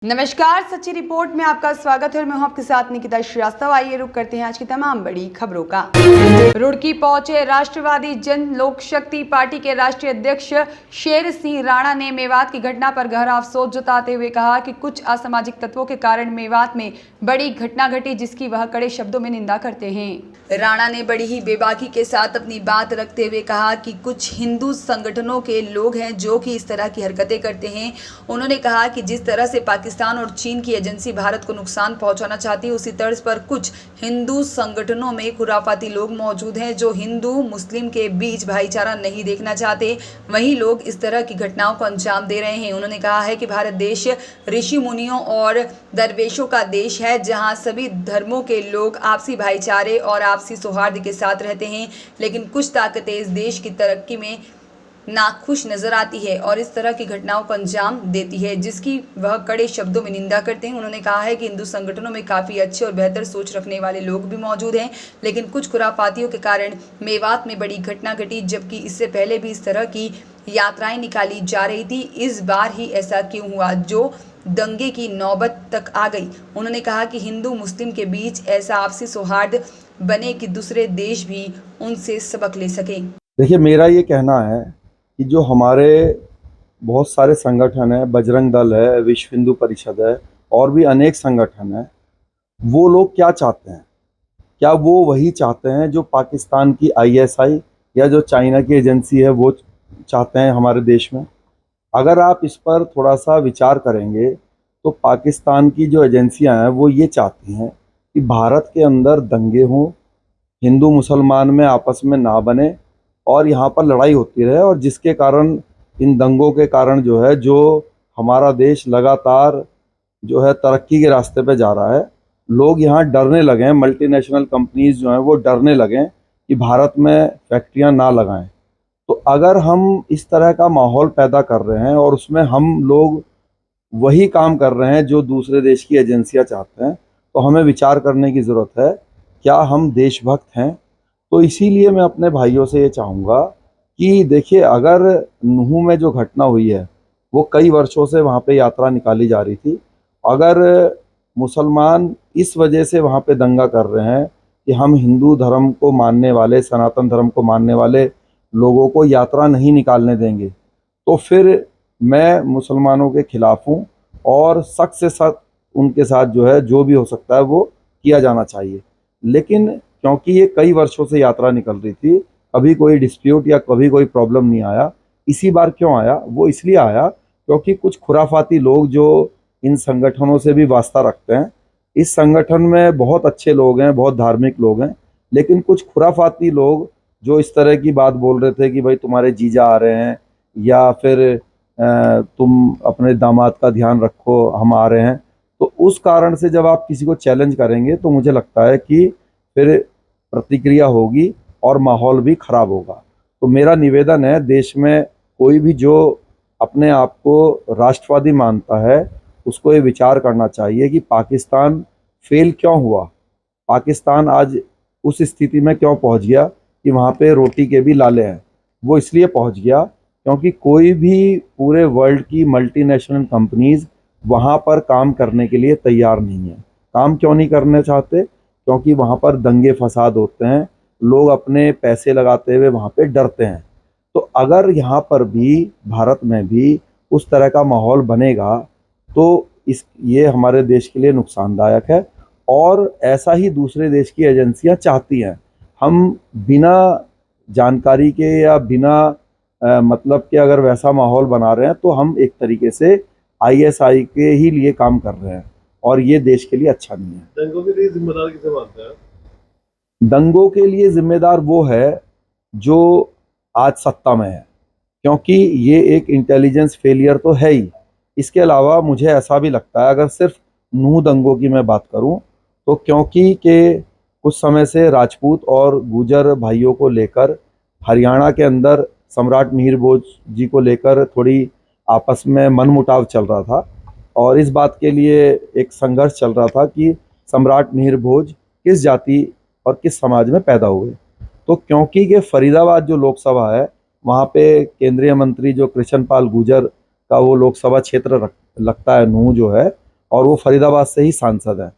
नमस्कार, सच्ची रिपोर्ट में आपका स्वागत है और मैं हूं आपके साथ निकिता श्रीवास्तव। आइए रुक करते हैं आज की तमाम बड़ी खबरों का। रुड़की पहुंचे राष्ट्रवादी जन लोक शक्ति पार्टी के राष्ट्रीय अध्यक्ष शेर सिंह राणा ने मेवात की घटना पर गहरा अफसोस जताते हुए कहा कि कुछ असामाजिक तत्वों के कारण मेवात में बड़ी घटना घटी, जिसकी वह कड़े शब्दों में निंदा करते हैं। राणा ने बड़ी ही बेबाकी के साथ अपनी बात रखते हुए कहा कि कुछ हिंदू संगठनों के लोग हैं जो कि इस तरह की हरकतें करते हैं। उन्होंने कहा कि जिस तरह से पाकिस्तान और चीन की एजेंसी भारत को नुकसान पहुंचाना चाहती है, उसी तर्ज पर कुछ हिंदू संगठनों में खुराफाती लोग मौजूद हैं जो हिंदू मुस्लिम के बीच भाईचारा नहीं देखना चाहते। वही लोग इस तरह की घटनाओं को अंजाम दे रहे हैं। उन्होंने कहा है कि भारत देश ऋषि मुनियों और दरवेशों का देश है, जहां सभी धर्मों के लोग आपसी भाईचारे और आपसी सौहार्द के साथ रहते हैं, लेकिन कुछ ताकतें इस देश की तरक्की में नाखुश नजर आती है और इस तरह की घटनाओं को अंजाम देती है, जिसकी वह कड़े शब्दों में निंदा करते हैं। उन्होंने कहा है कि हिंदू संगठनों में काफ़ी अच्छे और बेहतर सोच रखने वाले लोग भी मौजूद हैं, लेकिन कुछ खुराफातियों के कारण मेवात में बड़ी घटना घटी, जबकि इससे पहले भी इस तरह की यात्राएं निकाली जा रही थी। इस बार ही ऐसा क्यों हुआ जो दंगे की नौबत तक आ गई। उन्होंने कहा कि हिंदू मुस्लिम के बीच ऐसा आपसी सौहार्द बने कि दूसरे देश भी उनसे सबक ले सकें। देखिए, मेरा ये कहना है कि जो हमारे बहुत सारे संगठन हैं, बजरंग दल है, विश्व हिंदू परिषद है और भी अनेक संगठन हैं, वो लोग क्या चाहते हैं? क्या वो वही चाहते हैं जो पाकिस्तान की आईएसआई या जो चाइना की एजेंसी है वो चाहते हैं हमारे देश में? अगर आप इस पर थोड़ा सा विचार करेंगे तो पाकिस्तान की जो एजेंसियां हैं वो ये चाहती हैं कि भारत के अंदर दंगे हों, हिंदू मुसलमान में आपस में ना बने और यहाँ पर लड़ाई होती रहे, और जिसके कारण इन दंगों के कारण जो है जो हमारा देश लगातार जो है तरक्की के रास्ते पे जा रहा है, लोग यहाँ डरने लगे हैं, मल्टीनेशनल कंपनीज जो हैं वो डरने लगे हैं कि भारत में फैक्ट्रियाँ ना लगाएं। तो अगर हम इस तरह का माहौल पैदा कर रहे हैं और उसमें हम लोग वही काम कर रहे हैं जो दूसरे देश की एजेंसियां चाहते हैं, तो हमें विचार करने की ज़रूरत है, क्या हम देशभक्त हैं? तो इसीलिए मैं अपने भाइयों से ये चाहूँगा कि देखिए, अगर नूह में जो घटना हुई है वो कई वर्षों से वहाँ पे यात्रा निकाली जा रही थी। अगर मुसलमान इस वजह से वहाँ पे दंगा कर रहे हैं कि हम हिंदू धर्म को मानने वाले, सनातन धर्म को मानने वाले लोगों को यात्रा नहीं निकालने देंगे, तो फिर मैं मुसलमानों के खिलाफ हूँ और सख्त से सख्त उनके साथ जो है जो भी हो सकता है वो किया जाना चाहिए। लेकिन क्योंकि ये कई वर्षों से यात्रा निकल रही थी, कभी कोई डिस्प्यूट या कभी कोई प्रॉब्लम नहीं आया। इसी बार क्यों आया? वो इसलिए आया क्योंकि कुछ खुराफाती लोग जो इन संगठनों से भी वास्ता रखते हैं, इस संगठन में बहुत अच्छे लोग हैं, बहुत धार्मिक लोग हैं, लेकिन कुछ खुराफाती लोग जो इस तरह की बात बोल रहे थे कि भाई तुम्हारे जीजा आ रहे हैं या फिर तुम अपने दामाद का ध्यान रखो, हम आ रहे हैं, तो उस कारण से जब आप किसी को चैलेंज करेंगे तो मुझे लगता है कि फिर प्रतिक्रिया होगी और माहौल भी खराब होगा। तो मेरा निवेदन है, देश में कोई भी जो अपने आप को राष्ट्रवादी मानता है उसको ये विचार करना चाहिए कि पाकिस्तान फेल क्यों हुआ, पाकिस्तान आज उस स्थिति में क्यों पहुंच गया कि वहाँ पे रोटी के भी लाले हैं। वो इसलिए पहुंच गया क्योंकि कोई भी पूरे वर्ल्ड की मल्टीनेशनल कंपनीज वहाँ पर काम करने के लिए तैयार नहीं है। काम क्यों नहीं करना चाहते? क्योंकि वहाँ पर दंगे फसाद होते हैं, लोग अपने पैसे लगाते हुए वहाँ पे डरते हैं। तो अगर यहाँ पर भी, भारत में भी उस तरह का माहौल बनेगा तो ये हमारे देश के लिए नुकसानदायक है, और ऐसा ही दूसरे देश की एजेंसियां चाहती हैं। हम बिना जानकारी के या बिना मतलब के अगर वैसा माहौल बना रहे हैं तो हम एक तरीके से आईएसआई के ही लिए काम कर रहे हैं, और ये देश के लिए अच्छा नहीं है। दंगों के लिए जिम्मेदार किसे मानते हैं? दंगों के लिए जिम्मेदार वो है जो आज सत्ता में है, क्योंकि ये एक इंटेलिजेंस फेलियर तो है ही। इसके अलावा मुझे ऐसा भी लगता है, अगर सिर्फ नूह दंगों की मैं बात करूं, तो क्योंकि के कुछ समय से राजपूत और गुजर भाइयों को लेकर हरियाणा के अंदर सम्राट मिहिर भोज जी को लेकर थोड़ी आपस में मनमुटाव चल रहा था, और इस बात के लिए एक संघर्ष चल रहा था कि सम्राट मिहिर भोज किस जाति और किस समाज में पैदा हुए। तो क्योंकि के फरीदाबाद जो लोकसभा है, वहाँ पे केंद्रीय मंत्री जो कृष्ण पाल गुर्जर का वो लोकसभा क्षेत्र लगता है, नूह जो है, और वो फरीदाबाद से ही सांसद हैं।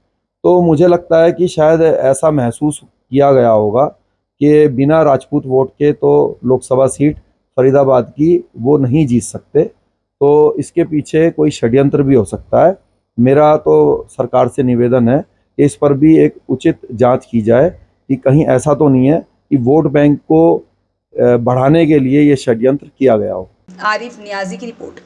तो मुझे लगता है कि शायद ऐसा महसूस किया गया होगा कि बिना राजपूत वोट के तो लोकसभा सीट फरीदाबाद की वो नहीं जीत सकते। तो इसके पीछे कोई षड्यंत्र भी हो सकता है। मेरा तो सरकार से निवेदन है कि इस पर भी एक उचित जांच की जाए कि कहीं ऐसा तो नहीं है कि वोट बैंक को बढ़ाने के लिए ये षड्यंत्र किया गया हो। आरिफ नियाजी की रिपोर्ट।